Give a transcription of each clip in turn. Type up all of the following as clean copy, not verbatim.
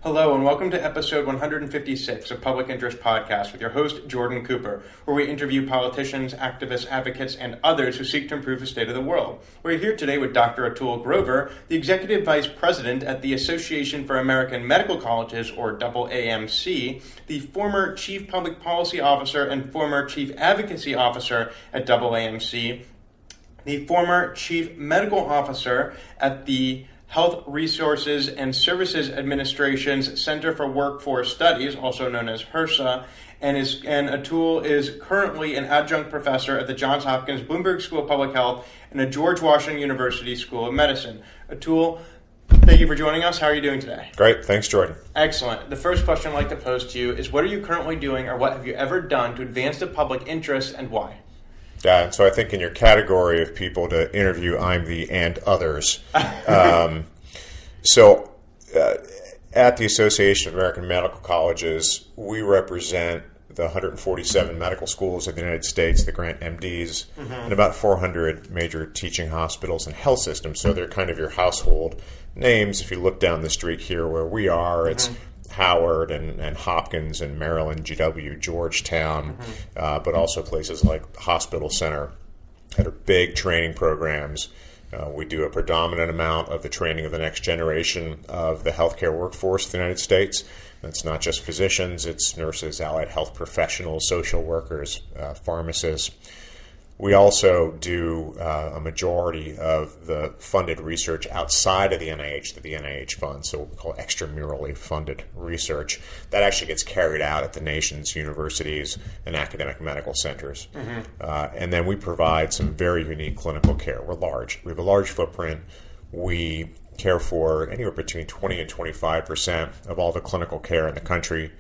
Hello and welcome to episode 156 of Public Interest Podcast with your host, Jordan Cooper, where we interview politicians, activists, advocates, and others who seek to improve the state of the world. We're here today with Dr. Atul Grover, the Executive Vice President at the Association for American Medical Colleges, or AAMC, the former Chief Public Policy Officer and former Chief Advocacy Officer at AAMC, the former Chief Medical Officer at the Health Resources and Services Administration's Center for Workforce Studies, also known as HRSA, and Atul is currently an adjunct professor at the Johns Hopkins Bloomberg School of Public Health and the George Washington University School of Medicine. Atul, thank you for joining us. How are you doing today? Great. Thanks, Jordan. Excellent. The first question I'd like to pose to you is, what are you currently doing or what have you ever done to advance the public interest and why? Yeah, and so I think in your category of people to interview, I'm the and others. At the Association of American Medical Colleges, we represent the 147 medical schools of the United States, the grant MDs, and about 400 major teaching hospitals and health systems. So they're kind of your household names. If you look down the street here where we are, it's Howard and Hopkins and Maryland, GW, Georgetown, but also places like Hospital Center that are big training programs. We do a predominant amount of the training of the next generation of the healthcare workforce of the United States. That's not just physicians, it's nurses, allied health professionals, social workers, pharmacists. We also do a majority of the funded research outside of the NIH that the NIH funds, so what we call extramurally funded research. That actually gets carried out at the nation's universities and academic medical centers. And then we provide some very unique clinical care. We're large. We have a large footprint. We care for anywhere between 20 and 25% of all the clinical care in the country.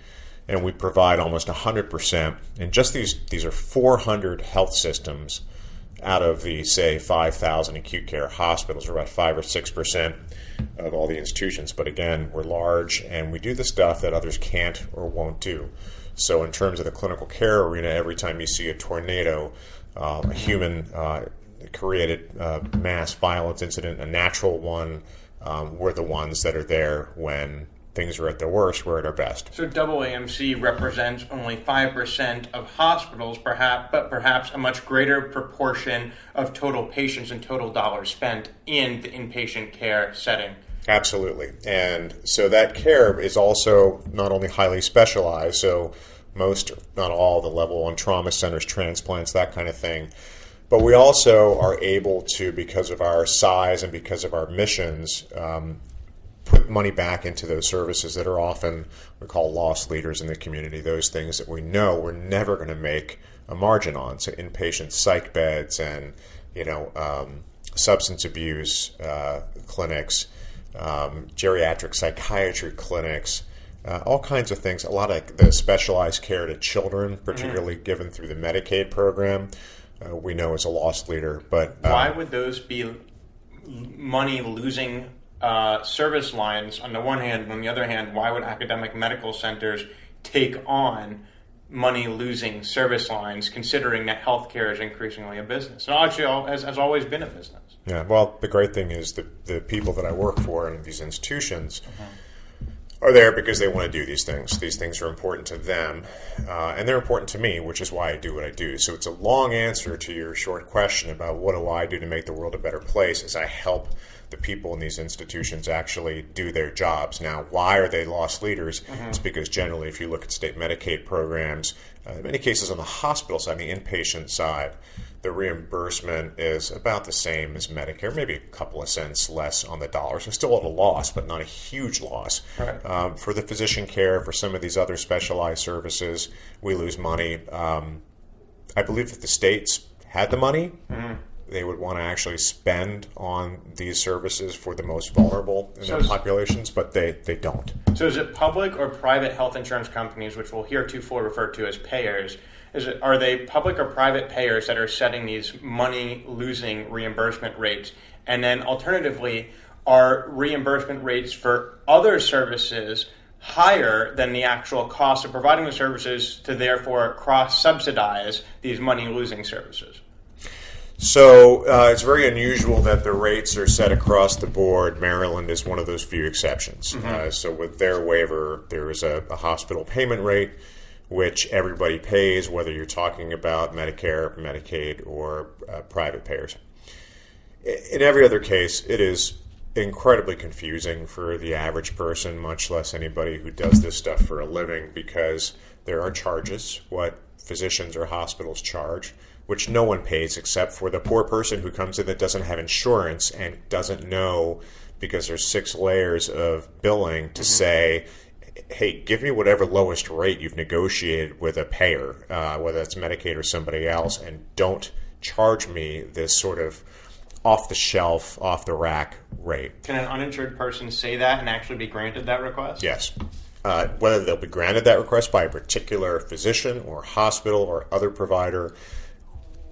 And we provide almost 100%. And just these are 400 health systems out of the, say, 5,000 acute care hospitals, or about 5 or 6% of all the institutions. But again, we're large, and we do the stuff that others can't or won't do. So in terms of the clinical care arena, every time you see a tornado, a human-created mass violence incident, a natural one, we're the ones that are there when things are at their worst, we're at our best. So AAMC represents only 5% of hospitals, but perhaps a much greater proportion of total patients and total dollars spent in the inpatient care setting. Absolutely. And so that care is also not only highly specialized, so most, not all, the level 1 trauma centers, transplants, that kind of thing. But we also are able to, because of our size and because of our missions, put money back into those services that are often, we call loss leaders in the community, those things that we know we're never going to make a margin on. So inpatient psych beds and, substance abuse clinics, geriatric psychiatry clinics, all kinds of things. A lot of the specialized care to children, particularly given through the Medicaid program, we know is a loss leader. But why would those be money-losing service lines on the one hand, and on the other hand, why would academic medical centers take on money-losing service lines, considering that healthcare is increasingly a business? And actually, has always been a business. Yeah, well, the great thing is the people that I work for in these institutions are there because they want to do these things. These things are important to them, and they're important to me, which is why I do what I do. So it's a long answer to your short question about what do I do to make the world a better place as I help the people in these institutions actually do their jobs. Now, why are they loss leaders? It's because generally, if you look at state Medicaid programs, in many cases on the hospital side, the inpatient side, the reimbursement is about the same as Medicare, maybe a couple of cents less on the dollar. So still at a loss, but not a huge loss. Right. For the physician care, for some of these other specialized services, we lose money. I believe that the states had the money. They would want to actually spend on these services for the most vulnerable in their populations, but they don't. So is it public or private health insurance companies, which we'll heretofore refer to as payers? Are they public or private payers that are setting these money-losing reimbursement rates? And then alternatively, are reimbursement rates for other services higher than the actual cost of providing the services to therefore cross-subsidize these money-losing services? So it's very unusual that the rates are set across the board. Maryland is one of those few exceptions. So with their waiver, there is a hospital payment rate, which everybody pays, whether you're talking about Medicare, Medicaid, or private payers. In every other case, it is incredibly confusing for the average person, much less anybody who does this stuff for a living, because there are charges, what physicians or hospitals charge, which no one pays except for the poor person who comes in that doesn't have insurance and doesn't know, because there's 6 layers of billing to say, hey, give me whatever lowest rate you've negotiated with a payer, whether that's Medicaid or somebody else, and don't charge me this sort of off-the-shelf, off-the-rack rate. Can an uninsured person say that and actually be granted that request? Yes. Whether they'll be granted that request by a particular physician or hospital or other provider,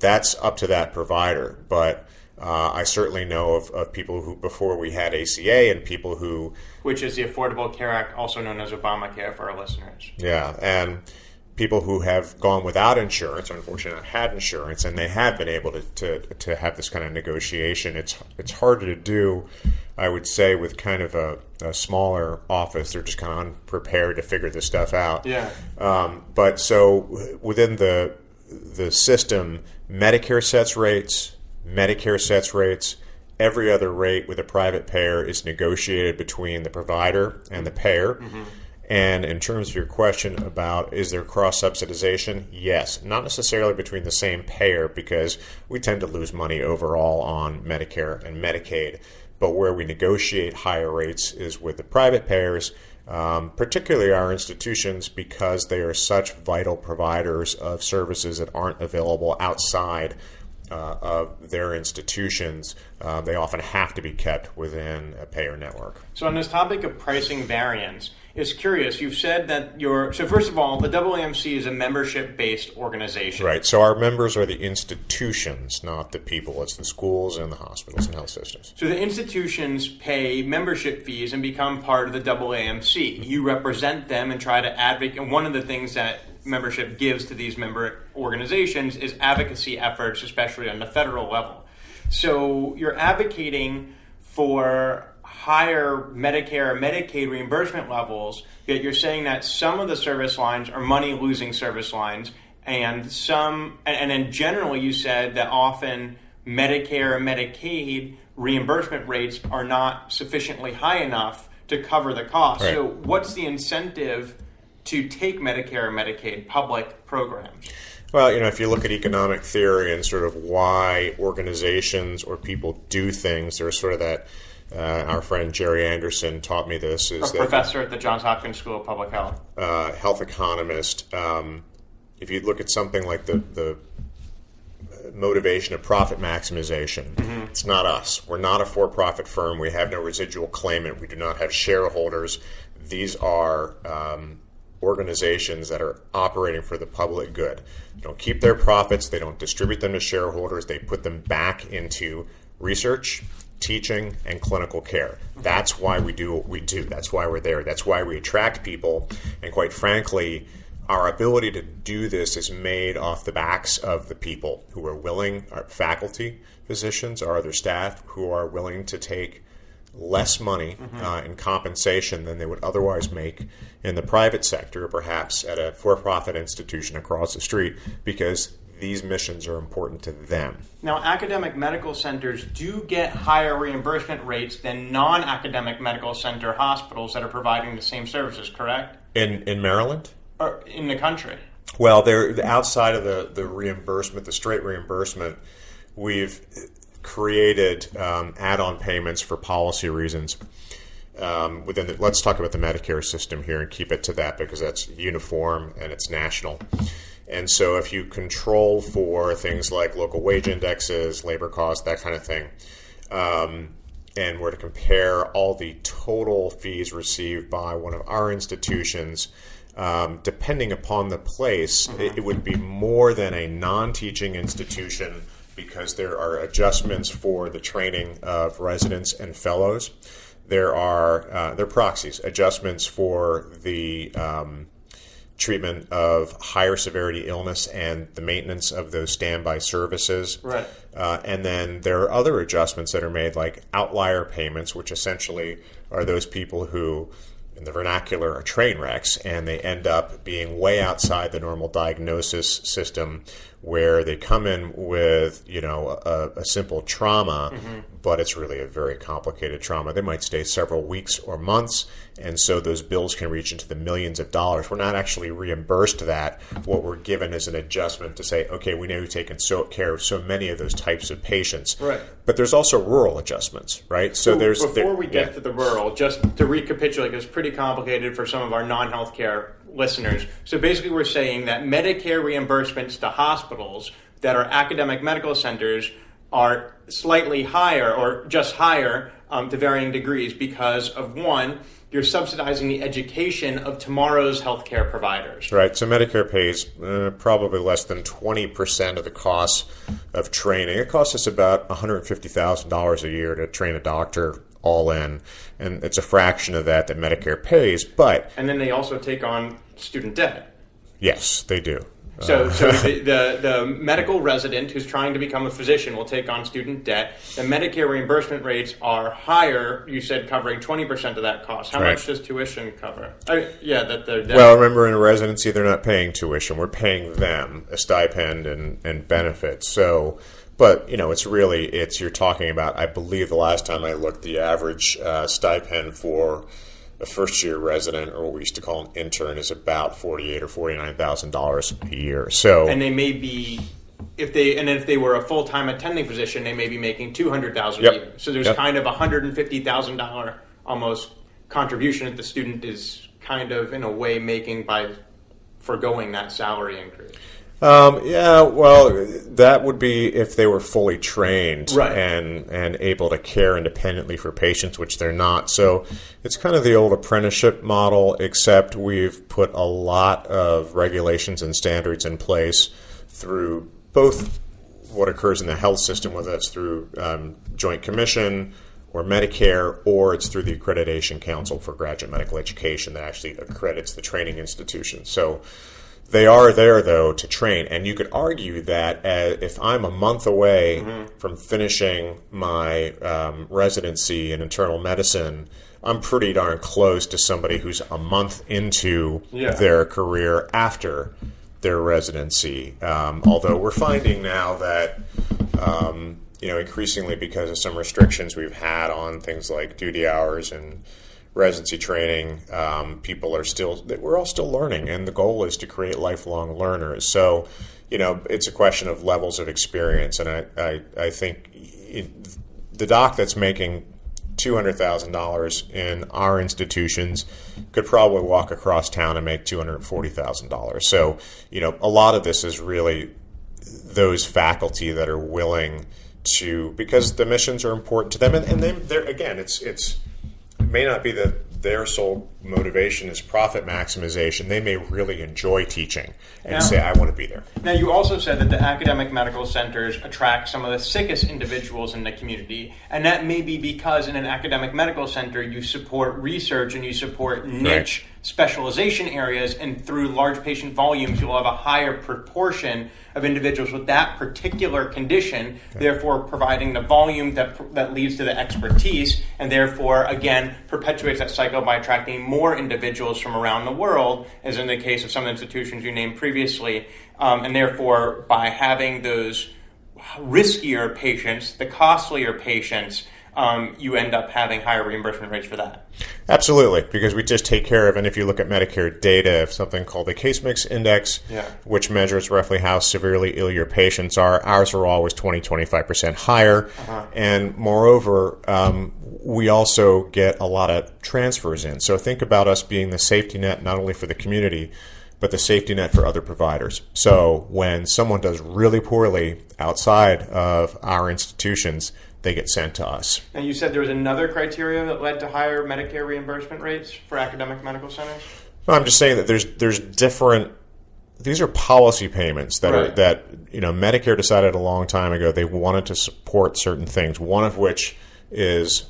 that's up to that provider. But I certainly know of people who, before we had ACA, and people who... Which is the Affordable Care Act, also known as Obamacare for our listeners. Yeah, and people who have gone without insurance, unfortunately not had insurance, and they have been able to have this kind of negotiation. It's harder to do, I would say, with kind of a smaller office. They're just kind of unprepared to figure this stuff out. Yeah. But so within the system, Medicare sets rates, Medicare sets rates. Every other rate with a private payer is negotiated between the provider and the payer. And in terms of your question about is there cross-subsidization, yes. Not necessarily between the same payer, because we tend to lose money overall on Medicare and Medicaid. But where we negotiate higher rates is with the private payers, particularly our institutions, because they are such vital providers of services that aren't available outside of their institutions. They often have to be kept within a payer network. So on this topic of pricing variance, it's curious. You've said that so first of all, the AAMC is a membership-based organization. Right. So our members are the institutions, not the people. It's the schools and the hospitals and health systems. So the institutions pay membership fees and become part of the AAMC. You represent them and try to advocate. And one of the things that membership gives to these member organizations is advocacy efforts, especially on the federal level. So you're advocating for higher Medicare or Medicaid reimbursement levels, yet you're saying that some of the service lines are money-losing service lines, and then generally you said that often Medicare or Medicaid reimbursement rates are not sufficiently high enough to cover the cost. Right. So what's the incentive to take Medicare or Medicaid public programs? Well, if you look at economic theory and sort of why organizations or people do things, there's sort of that, our friend Jerry Anderson taught me this. Is a professor at the Johns Hopkins School of Public Health. Health economist. If you look at something like the motivation of profit maximization, it's not us. We're not a for-profit firm. We have no residual claimant. We do not have shareholders. These are organizations that are operating for the public good. They don't keep their profits. They don't distribute them to shareholders. They put them back into research, teaching, and clinical care. That's why we do what we do. That's why we're there. That's why we attract people. And quite frankly, our ability to do this is made off the backs of the people who are willing, our faculty, physicians, our other staff, who are willing to take less money in compensation than they would otherwise make in the private sector, or perhaps at a for-profit institution across the street, because these missions are important to them. Now, academic medical centers do get higher reimbursement rates than non-academic medical center hospitals that are providing the same services, correct? In Maryland? Or in the country? Well, they're outside of the reimbursement, the straight reimbursement. We've created add-on payments for policy reasons. Let's talk about the Medicare system here and keep it to that, because that's uniform and it's national. And so if you control for things like local wage indexes, labor costs, that kind of thing, and were to compare all the total fees received by one of our institutions, depending upon the place, it would be more than a non-teaching institution, because there are adjustments for the training of residents and fellows. There are proxies, adjustments for the treatment of higher severity illness and the maintenance of those standby services. Right. And then there are other adjustments that are made, like outlier payments, which essentially are those people who, in the vernacular, are train wrecks, and they end up being way outside the normal diagnosis system, where they come in with, a simple trauma, but it's really a very complicated trauma. They might stay several weeks or months, and so those bills can reach into the millions of dollars. We're not actually reimbursed that. What we're given is an adjustment to say, okay, we know you've taken care of so many of those types of patients. Right. But there's also rural adjustments, right? So before we get to the rural, just to recapitulate, it's pretty complicated for some of our non-healthcare listeners. So basically we're saying that Medicare reimbursements to hospitals that are academic medical centers are slightly higher or just higher to varying degrees because of, one, you're subsidizing the education of tomorrow's healthcare providers. Right. So Medicare pays probably less than 20% of the cost of training. It costs us about $150,000 a year to train a doctor all in, and it's a fraction of that Medicare pays. And then they also take on student debt. Yes, they do. So the medical resident who's trying to become a physician will take on student debt. The Medicare reimbursement rates are higher, you said, covering 20% of that cost. How much does tuition cover? Well, remember, in a residency, they're not paying tuition. We're paying them a stipend and benefits. So, but, you're talking about, I believe the last time I looked, the average stipend for a first-year resident, or what we used to call an intern, is about $48,000 or $49,000 a year. So, and they may be, if they were a full-time attending physician, they may be making $200,000 a year. So there's kind of $150,000 almost contribution that the student is kind of in a way making by foregoing that salary increase. That would be if they were fully trained and able to care independently for patients, which they're not. So it's kind of the old apprenticeship model, except we've put a lot of regulations and standards in place through both what occurs in the health system, whether that's through Joint Commission or Medicare, or it's through the Accreditation Council for Graduate Medical Education that actually accredits the training institution. So they are there, though, to train. And you could argue that if I'm a month away from finishing my residency in internal medicine, I'm pretty darn close to somebody who's a month into their career after their residency. Although we're finding now that, increasingly because of some restrictions we've had on things like duty hours and residency training, we're all still learning, and the goal is to create lifelong learners. So, it's a question of levels of experience, and I think the doc that's making $200,000 in our institutions could probably walk across town and make $240,000. So, a lot of this is really those faculty that are willing to, because the missions are important to them, and they're again, it may not be that their sole motivation is profit maximization. They may really enjoy teaching and say, I want to be there. Now, you also said that the academic medical centers attract some of the sickest individuals in the community, and that may be because in an academic medical center, you support research and you support niche specialization areas, and through large patient volumes, you'll have a higher proportion of individuals with that particular condition, therefore providing the volume that leads to the expertise, and therefore, again, perpetuates that cycle by attracting more individuals from around the world, as in the case of some institutions you named previously, and therefore, by having those riskier patients, the costlier patients, you end up having higher reimbursement rates for that. Absolutely, because we just take care of, and if you look at Medicare data, something called the Case Mix Index, which measures roughly how severely ill your patients are, ours are always 20-25% higher. And moreover, we also get a lot of transfers in. So think about us being the safety net not only for the community, but the safety net for other providers. So when someone does really poorly outside of our institutions, they get sent to us. And you said there was another criteria that led to higher Medicare reimbursement rates for academic medical centers? Well, I'm just saying that there's different. These are policy payments that are Medicare decided a long time ago they wanted to support certain things. One of which is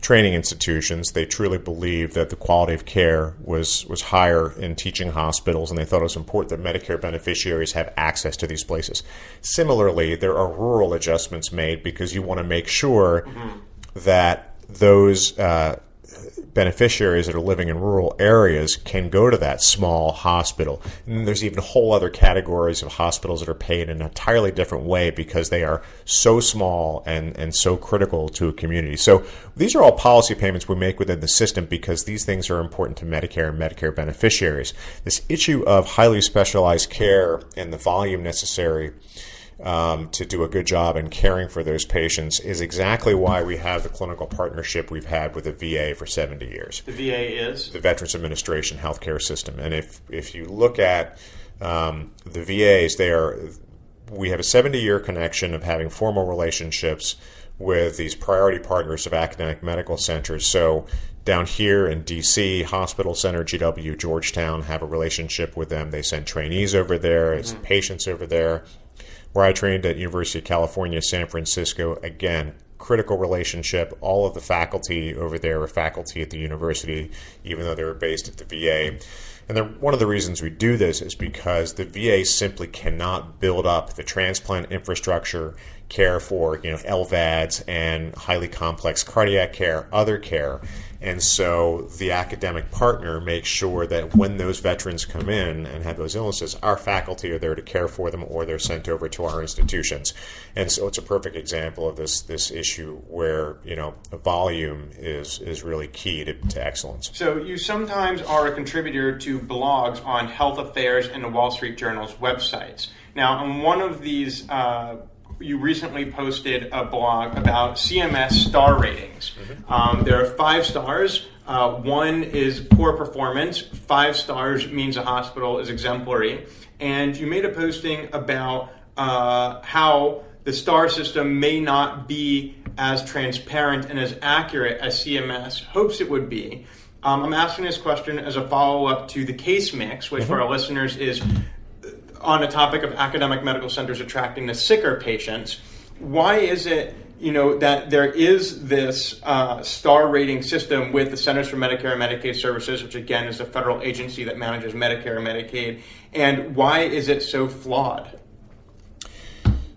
training institutions. They truly believed that the quality of care was higher in teaching hospitals, and they thought it was important that Medicare beneficiaries have access to these places. Similarly, there are rural adjustments made because you want to make sure that those beneficiaries that are living in rural areas can go to that small hospital. And there's even whole other categories of hospitals that are paid in an entirely different way because they are so small and so critical to a community. So these are all policy payments we make within the system because these things are important to Medicare and Medicare beneficiaries. This issue of highly specialized care and the volume necessary to do a good job in caring for those patients is exactly why we have the clinical partnership we've had with the VA for 70 years. The VA is? The Veterans Administration healthcare system. And if you look at the VAs, we have a 70-year connection of having formal relationships with these priority partners of academic medical centers. So down here in D.C., Hospital Center, GW, Georgetown, have a relationship with them. They send trainees over there, it's patients over there. Where I trained at University of California, San Francisco, again, critical relationship. All of the faculty over there were faculty at the university, even though they were based at the VA. And one of the reasons we do this is because the VA simply cannot build up the transplant infrastructure, care for LVADs and highly complex cardiac care, other care. And so the academic partner makes sure that when those veterans come in and have those illnesses, our faculty are there to care for them or they're sent over to our institutions. And so it's a perfect example of this issue where, volume is really key to excellence. So you sometimes are a contributor to blogs on health affairs and the Wall Street Journal's websites. Now, on one of these you recently posted a blog about CMS star ratings. There are 5 stars. 1 is poor performance. 5 stars means a hospital is exemplary. And you made a posting about how the star system may not be as transparent and as accurate as CMS hopes it would be. I'm asking this question as a follow-up to the case mix, which for our listeners is on the topic of academic medical centers attracting the sicker patients. Why is it, that there is this star rating system with the Centers for Medicare and Medicaid Services, which again is the federal agency that manages Medicare and Medicaid, and why is it so flawed?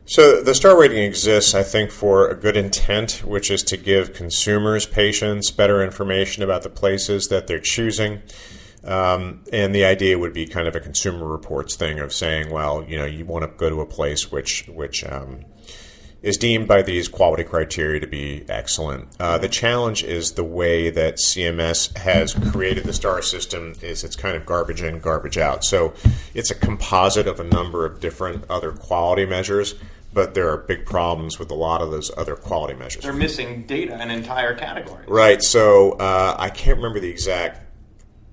So the star rating exists, I think, for a good intent, which is to give consumers, patients, better information about the places that they're choosing. And the idea would be kind of a Consumer Reports thing of saying, well, you want to go to a place which is deemed by these quality criteria to be excellent. The challenge is the way that CMS has created the star system is it's kind of garbage in, garbage out. So it's a composite of a number of different other quality measures, but there are big problems with a lot of those other quality measures. They're missing data, an entire category. Right. So I can't remember the exact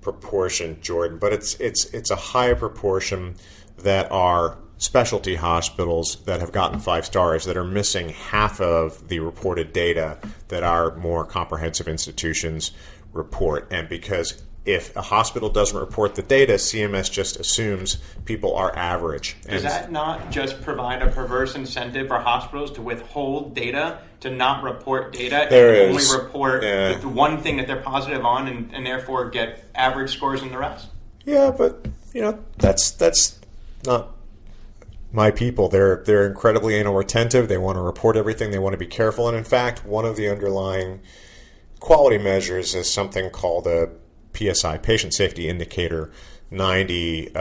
proportion, Jordan, but it's a higher proportion that are specialty hospitals that have gotten 5 stars that are missing half of the reported data that our more comprehensive institutions report. And because if a hospital doesn't report the data, CMS just assumes people are average. Does that not just provide a perverse incentive for hospitals to withhold data, to not report data, and only report the one thing that they're positive on and therefore get average scores in the rest? Yeah, but that's not my people. They're incredibly anal retentive. They want to report everything. They want to be careful. And in fact, one of the underlying quality measures is something called a PSI, Patient Safety Indicator 90,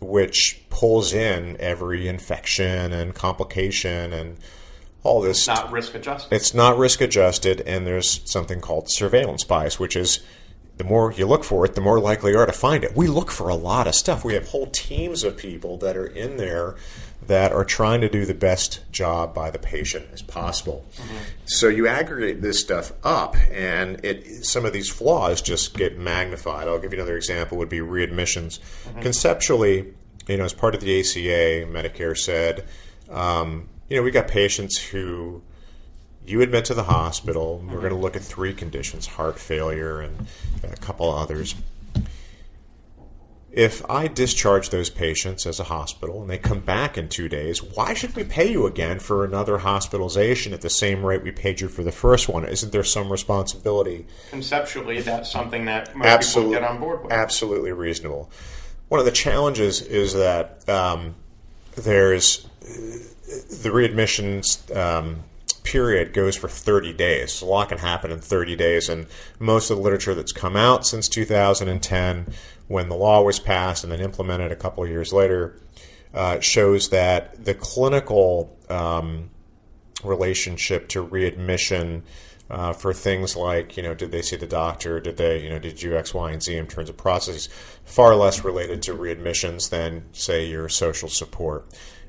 which pulls in every infection and complication and all this. It's not risk adjusted. It's not risk adjusted, and there's something called surveillance bias, which is the more you look for it, the more likely you are to find it. We look for a lot of stuff. We have whole teams of people that are in there that are trying to do the best job by the patient as possible. So you aggregate this stuff up, and some of these flaws just get magnified. I'll give you another example, would be readmissions. Conceptually, as part of the ACA, Medicare said, we got patients who you admit to the hospital. We're going to look at 3 conditions, heart failure and a couple others. if I discharge those patients as a hospital and they come back in 2 days, why should we pay you again for another hospitalization at the same rate we paid you for the first one? Isn't there some responsibility? Conceptually, that's something that most people get on board with. Absolutely reasonable. One of the challenges is that there's the readmissions period goes for 30 days. So a lot can happen in 30 days, and most of the literature that's come out since 2010, when the law was passed and then implemented a couple of years later, shows that the clinical relationship to readmission for things like, did they see the doctor, did you do X, Y, and Z in terms of processes, far less related to readmissions than, say, your social support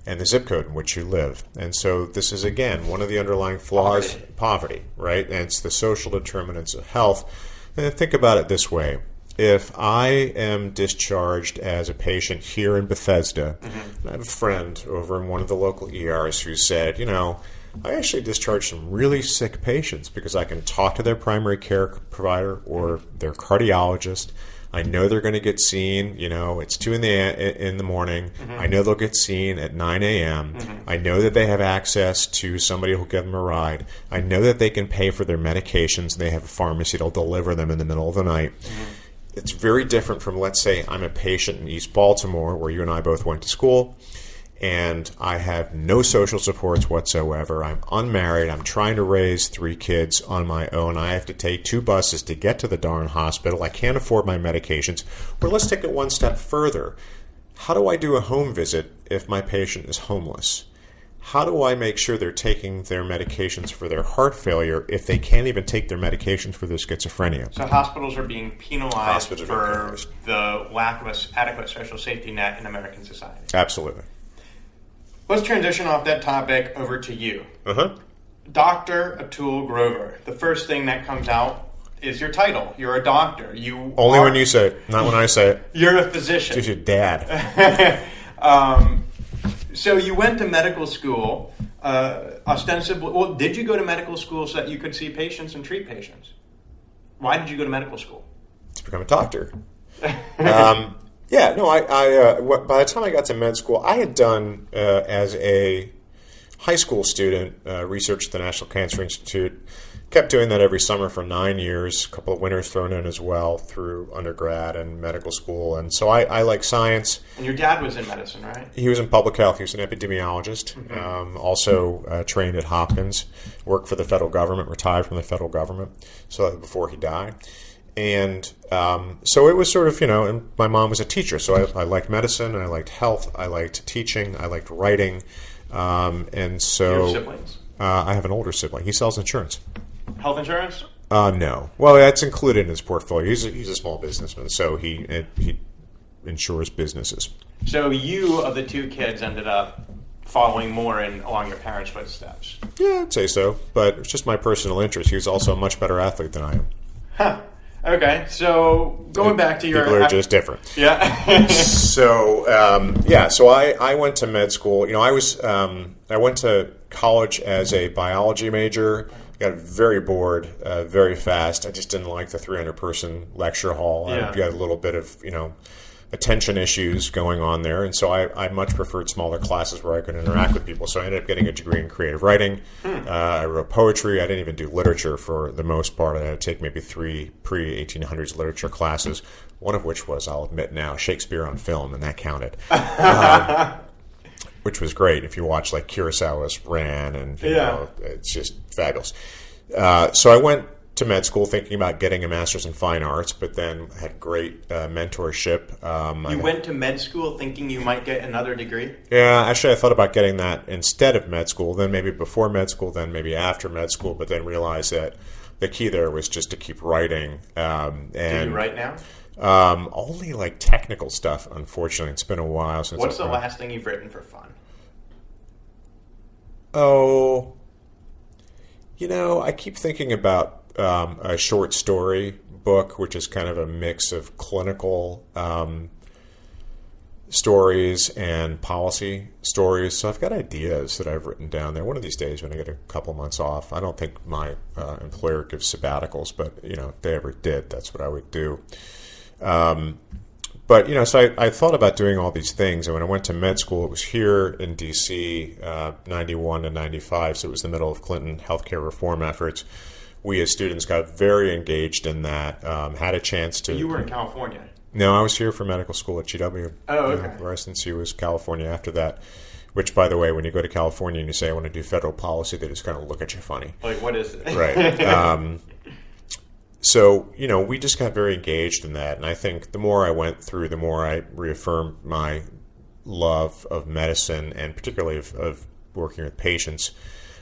and the zip code in which you live. And so this is, again, one of the underlying flaws, poverty, right? And it's the social determinants of health. And think about it this way. If I am discharged as a patient here in Bethesda, I have a friend over in one of the local ERs who said, I actually discharged some really sick patients because I can talk to their primary care provider or their cardiologist. I know they're going to get seen, it's 2 in the morning. I know they'll get seen at 9 a.m. I know that they have access to somebody who'll give them a ride. I know that they can pay for their medications and they have a pharmacy that'll deliver them in the middle of the night. It's very different from, let's say, I'm a patient in East Baltimore where you and I both went to school, and I have no social supports whatsoever. I'm unmarried. I'm trying to raise 3 kids on my own. I have to take 2 buses to get to the darn hospital. I can't afford my medications. Or let's take it one step further. How do I do a home visit if my patient is homeless? How do I make sure they're taking their medications for their heart failure if they can't even take their medications for their schizophrenia? So hospitals are being penalized for the lack of an adequate social safety net in American society. Absolutely. Let's transition off that topic over to you. Dr. Atul Grover. The first thing that comes out is your title. You're a doctor. Only when you say it, not when I say it. You're a physician. It's your dad. So you went to medical school, ostensibly. Well, did you go to medical school so that you could see patients and treat patients? Why did you go to medical school? To become a doctor. By the time I got to med school, I had done, as a high school student, research at the National Cancer Institute. Kept doing that every summer for 9 years, a couple of winters thrown in as well through undergrad and medical school. And so I like science. And your dad was in medicine, right? He was in public health. He was an epidemiologist. Also trained at Hopkins, worked for the federal government, retired from the federal government so before he died. And so it was sort of, and my mom was a teacher, so I liked medicine, I liked health, I liked teaching, I liked writing. And so you have siblings? I have an older sibling. He sells insurance. Health insurance? No. Well, that's included in his portfolio. He's a small businessman, so he insures businesses. So you, of the 2 kids, ended up following more along your parents' footsteps. Yeah, I'd say so. But it's just my personal interest. He was also a much better athlete than I am. Huh. Okay, so going back to your... People are just different. Yeah. So I went to med school. I went to college as a biology major. Got very bored very fast. I just didn't like the 300-person lecture hall. Yeah. I got a little bit of, attention issues going on there. And so I much preferred smaller classes where I could interact with people. So I ended up getting a degree in creative writing. I wrote poetry. I didn't even do literature for the most part. I had to take maybe 3 pre-1800s literature classes, one of which was, I'll admit now, Shakespeare on film, and that counted. Which was great if you watch like Kurosawa's Ran, and it's just fabulous. So I went to med school thinking about getting a master's in fine arts, but then had great mentorship. You went to med school thinking you might get another degree? Yeah, actually I thought about getting that instead of med school, then maybe before med school, then maybe after med school, but then realized that the key there was just to keep writing. Do you write now? Only like technical stuff, unfortunately. It's been a while since What's the last thing you've written for fun? Oh, I keep thinking about a short story book, which is kind of a mix of clinical stories and policy stories. So I've got ideas that I've written down there. One of these days when I get a couple months off, I don't think my employer gives sabbaticals, but if they ever did, that's what I would do. But, so I thought about doing all these things. And when I went to med school, it was here in D.C., 91 to 95. So it was the middle of Clinton healthcare reform efforts. We as students got very engaged in that, had a chance to... You were in California. No, I was here for medical school at GW. Oh, okay. Residency was California after that. Which, by the way, when you go to California and you say, I want to do federal policy, they just kind of look at you funny. Like, what is it? Right. So, we just got very engaged in that. And I think the more I went through, the more I reaffirmed my love of medicine and particularly of working with patients.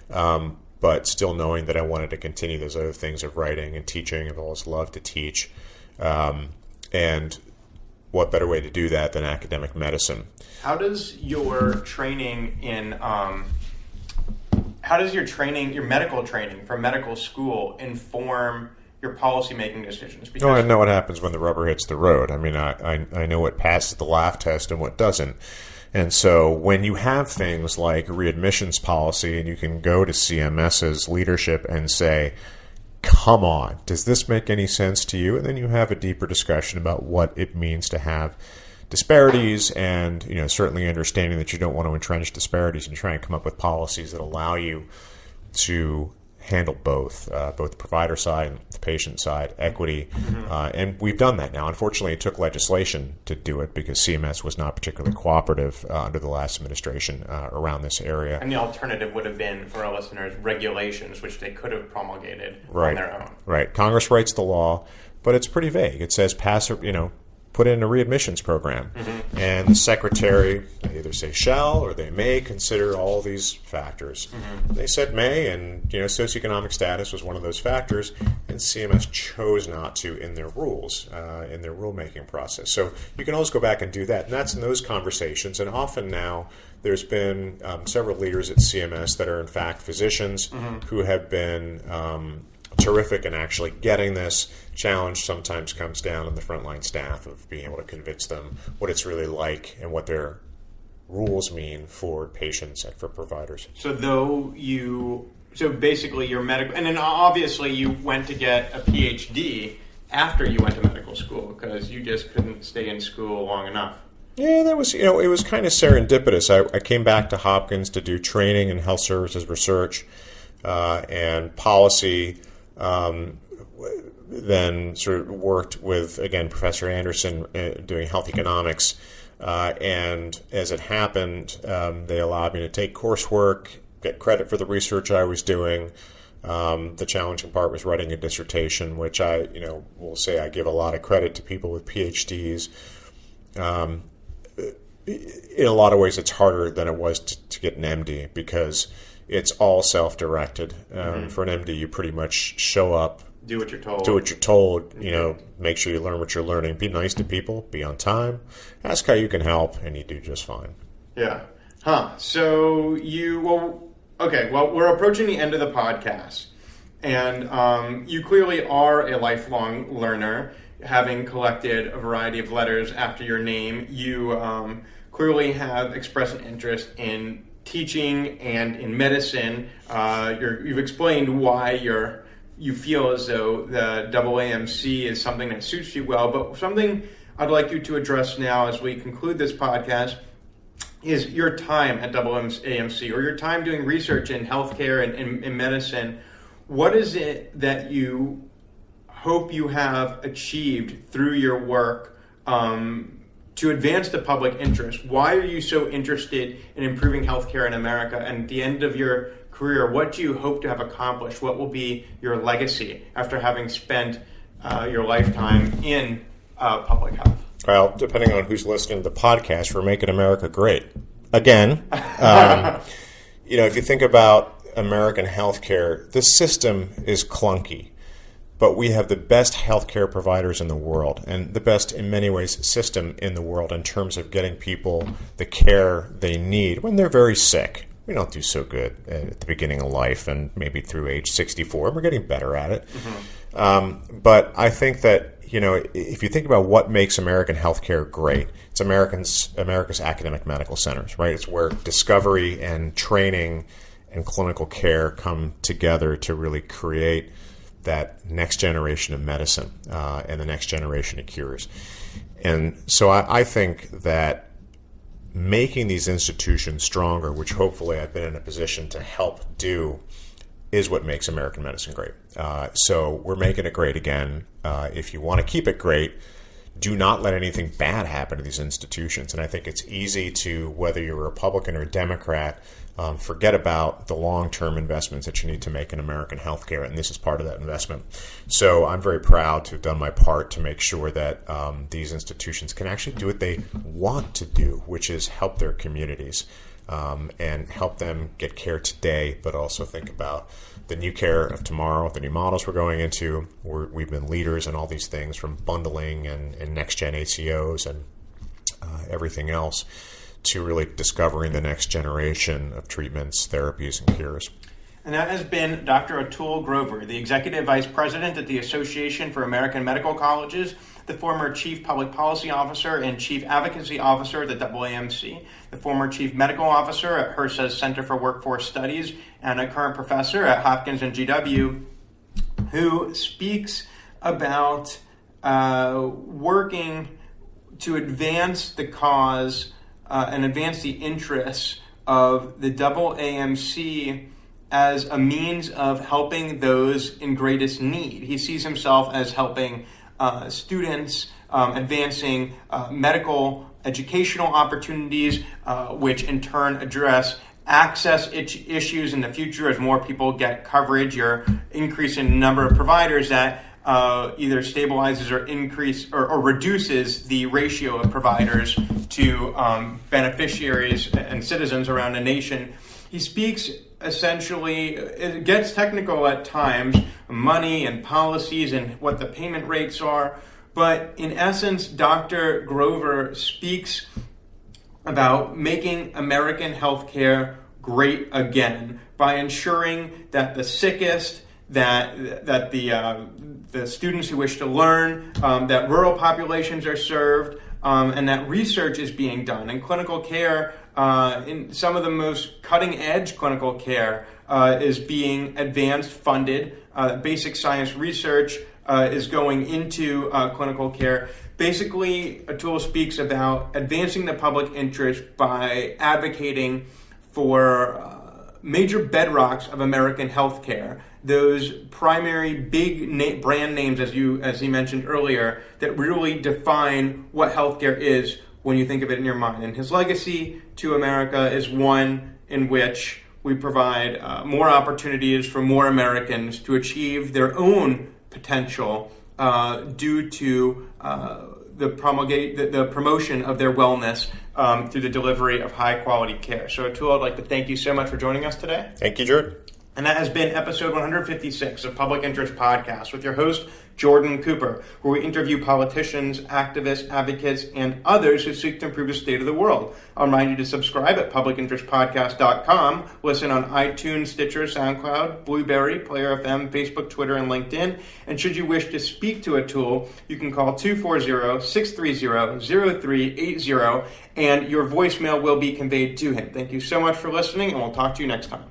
But still knowing that I wanted to continue those other things of writing and teaching. I've always loved to teach. And what better way to do that than academic medicine? How does your training your medical training from medical school inform your policy-making decisions? Because I know what happens when the rubber hits the road. I mean, I know what passes the laugh test and what doesn't. And so when you have things like readmissions policy and you can go to CMS's leadership and say, come on, does this make any sense to you? And then you have a deeper discussion about what it means to have disparities and, certainly understanding that you don't want to entrench disparities and try and come up with policies that allow you to handle both the provider side and the patient side, equity. And we've done that now. Unfortunately, it took legislation to do it because CMS was not particularly cooperative under the last administration around this area. And the alternative would have been, for our listeners, regulations, which they could have promulgated on their own. Right. Congress writes the law, but it's pretty vague. It says put in a readmissions program. And the secretary, they either say shall or they may consider all these factors. They said may, and socioeconomic status was one of those factors, and CMS chose not to in their rules, in their rulemaking process. So you can always go back and do that, and that's in those conversations. And often now there's been several leaders at CMS that are in fact physicians who have been terrific in actually getting this. Challenge sometimes comes down on the frontline staff of being able to convince them what it's really like and what their rules mean for patients and for providers. So basically your medical, and then obviously you went to get a PhD after you went to medical school because you just couldn't stay in school long enough. Yeah, that was, it was kind of serendipitous. I came back to Hopkins to do training in health services research and policy. Then sort of worked with, again, Professor Anderson doing health economics. And as it happened, they allowed me to take coursework, get credit for the research I was doing. The challenging part was writing a dissertation, which I, will say I give a lot of credit to people with PhDs. In a lot of ways, it's harder than it was to get an MD because it's all self-directed. For an MD, you pretty much show up, do what you're told. Make sure you learn what you're learning. Be nice to people. Be on time. Ask how you can help, and you do just fine. Yeah. So we're approaching the end of the podcast, and you clearly are a lifelong learner, having collected a variety of letters after your name. You clearly have expressed an interest in teaching and in medicine. You've explained why you feel as though the AAMC is something that suits you well, but something I'd like you to address now as we conclude this podcast is your time at AAMC or your time doing research in healthcare and in medicine. What is it that you hope you have achieved through your work to advance the public interest? Why are you so interested in improving healthcare in America? And at the end of your career, what do you hope to have accomplished? What will be your legacy after having spent your lifetime in public health? Well, depending on who's listening to the podcast, we're making America great. Again, if you think about American healthcare, the system is clunky. But we have the best healthcare providers in the world and the best, in many ways, system in the world in terms of getting people the care they need when they're very sick. We don't do so good at the beginning of life and maybe through age 64. We're getting better at it. But I think that, if you think about what makes American healthcare great, it's America's academic medical centers, right? It's where discovery and training and clinical care come together to really create that next generation of medicine and the next generation of cures. And so I think that making these institutions stronger, which hopefully I've been in a position to help do, is what makes American medicine great. So we're making it great again. If you want to keep it great, do not let anything bad happen to these institutions. And I think it's easy to, whether you're a Republican or a Democrat, forget about the long-term investments that you need to make in American healthcare, and this is part of that investment. So I'm very proud to have done my part to make sure that these institutions can actually do what they want to do, which is help their communities and help them get care today, but also think about the new care of tomorrow, the new models we're going into. We've been leaders in all these things, from bundling and next-gen ACOs and everything else, to really discovering the next generation of treatments, therapies, and cures. And that has been Dr. Atul Grover, the Executive Vice President at the Association for American Medical Colleges, the former Chief Public Policy Officer and Chief Advocacy Officer at the AAMC, the former Chief Medical Officer at HRSA's Center for Workforce Studies, and a current professor at Hopkins and GW, who speaks about working to advance the cause and advance the interests of the AAMC as a means of helping those in greatest need. He sees himself as helping students, advancing medical educational opportunities, which in turn address access issues in the future as more people get coverage or increase in the number of providers that either stabilizes or reduces the ratio of providers to beneficiaries and citizens around the nation. He speaks essentially, it gets technical at times, money and policies and what the payment rates are, but in essence, Dr. Grover speaks about making American healthcare great again by ensuring that the sickest, that the students who wish to learn, that rural populations are served, and that research is being done. And clinical care, in some of the most cutting-edge clinical care, is being advanced, funded. Basic science research is going into clinical care. Basically, Atul speaks about advancing the public interest by advocating for major bedrocks of American healthcare, those primary big brand names, as he mentioned earlier, that really define what healthcare is when you think of it in your mind. And his legacy to America is one in which we provide more opportunities for more Americans to achieve their own potential due to the promotion of their wellness through the delivery of high-quality care. So, Atul, I'd like to thank you so much for joining us today. Thank you, Jordan. And that has been episode 156 of Public Interest Podcast with your host, Jordan Cooper, where we interview politicians, activists, advocates, and others who seek to improve the state of the world. I'll remind you to subscribe at publicinterestpodcast.com, listen on iTunes, Stitcher, SoundCloud, Blueberry, Player FM, Facebook, Twitter, and LinkedIn. And should you wish to speak to Atul, you can call 240-630-0380, and your voicemail will be conveyed to him. Thank you so much for listening, and we'll talk to you next time.